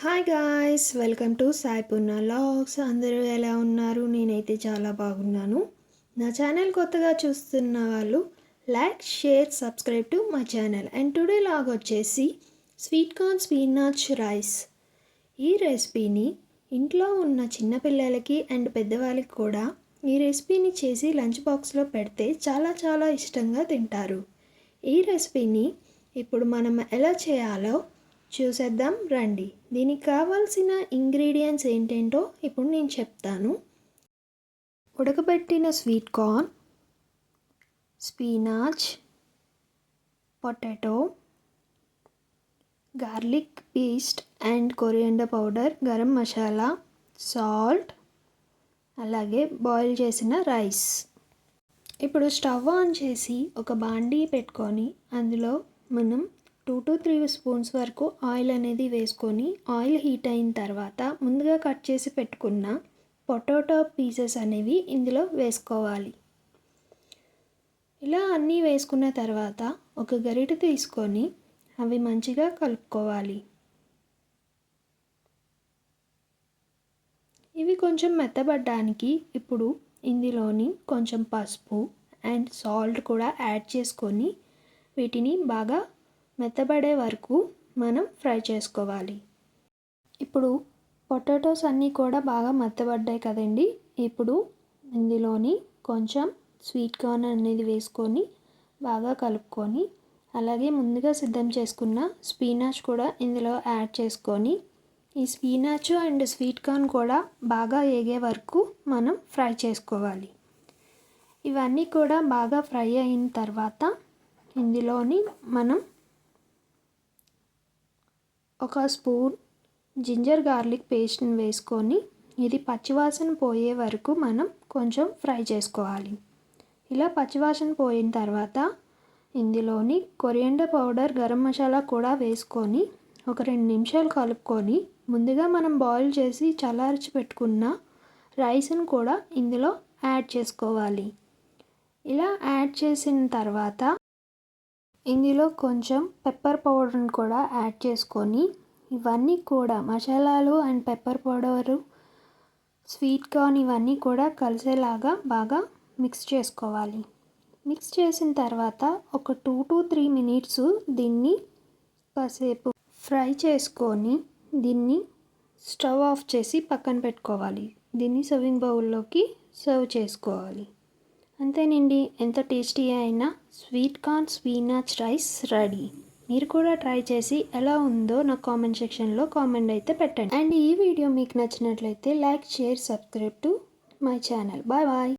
Hi guys, welcome to Sai Purna logs. అందరూ ఎలా ఉన్నారు? నేనైతే చాలా బాగున్నాను. నా ఛానల్ కొత్తగా చూస్తున్న వాళ్ళు like, share, subscribe to my channel. And today log వచ్చేసి స్వీట్ కార్న్ స్పీనాచ్ రైస్. ఈ రెసిపీని ఇంట్లో ఉన్న చిన్నపిల్లలకి అండ్ పెద్దవాళ్ళకి కూడా ఈ రెసిపీని చేసి లంచ్ బాక్స్లో పెడితే చాలా చాలా ఇష్టంగా తింటారు. ఈ రెసిపీని ఇప్పుడు మనం ఎలా చేయాలో చూసేద్దాం రండి. దీనికి కావాల్సిన ఇంగ్రీడియంట్స్ ఏంటేంటో ఇప్పుడు నేను చెప్తాను. ఉడకబెట్టిన sweet corn, spinach, potato, garlic paste and coriander powder, garam masala, salt, అలాగే బాయిల్ చేసిన రైస్. ఇప్పుడు స్టవ్ ఆన్ చేసి ఒక బాండీ పెట్టుకొని అందులో మనం 2 to 3 స్పూన్స్ వరకు ఆయిల్ అనేది వేసుకొని ఆయిల్ హీట్ అయిన తర్వాత ముందుగా కట్ చేసి పెట్టుకున్న పొటాటో పీసెస్ అనేవి ఇందులో వేసుకోవాలి. ఇలా అన్నీ వేసుకున్న తర్వాత ఒక గరిటె తీసుకొని అవి మంచిగా కలుపుకోవాలి. ఇవి కొంచెం మెత్తబడడానికి ఇప్పుడు ఇందులోని కొంచెం పసుపు అండ్ సాల్ట్ కూడా యాడ్ చేసుకొని వీటిని బాగా మెత్తబడే వరకు మనం ఫ్రై చేసుకోవాలి. ఇప్పుడు పొటాటోస్ అన్నీ కూడా బాగా మెత్తబడ్డాయి కదండి. ఇప్పుడు ఇందులోని కొంచెం స్వీట్ కార్న్ అనేది వేసుకొని బాగా కలుపుకొని అలాగే ముందుగా సిద్ధం చేసుకున్న స్పీనాచ్ కూడా ఇందులో యాడ్ చేసుకొని ఈ స్పీనాచ్ అండ్ స్వీట్ కార్న్ కూడా బాగా ఏగే వరకు మనం ఫ్రై చేసుకోవాలి. ఇవన్నీ కూడా బాగా ఫ్రై అయిన తర్వాత ఇందులోని మనం ఒక స్పూన్ జింజర్ గార్లిక్ పేస్ట్ని వేసుకొని ఇది పచ్చివాసన పోయే వరకు మనం కొంచెం ఫ్రై చేసుకోవాలి. ఇలా పచ్చివాసన పోయిన తర్వాత ఇందులోని కొరియాండర్ పౌడర్, గరం మసాలా కూడా వేసుకొని ఒక 2 నిమిషాలు కలుపుకొని ముందుగా మనం బాయిల్ చేసి చల్లార్చి పెట్టుకున్న రైస్ని కూడా ఇందులో యాడ్ చేసుకోవాలి. ఇలా యాడ్ చేసిన తర్వాత ఇందులో కొంచెం పెప్పర్ పౌడర్ని కూడా యాడ్ చేసుకొని ఇవన్నీ కూడా మసాలాలు and pepper powder, sweet corn ఇవన్నీ కూడా కలిసేలాగా బాగా మిక్స్ చేసుకోవాలి. మిక్స్ చేసిన తర్వాత ఒక 2 to 3 మినిట్స్ దీన్ని కాసేపు ఫ్రై చేసుకొని దీన్ని స్టవ్ ఆఫ్ చేసి పక్కన పెట్టుకోవాలి. దీన్ని సర్వింగ్ బౌల్లోకి సర్వ్ చేసుకోవాలి. అంతేనండి, ఎంత టేస్టీ అయినా sweet corn spinach rice ready. మీరు కూడా ట్రై చేసి ఎలా ఉందో నాకు కామెంట్ సెక్షన్లో కామెంట్ అయితే పెట్టండి. అండ్ ఈ వీడియో మీకు నచ్చినట్లయితే like, share, subscribe to my channel. Bye bye.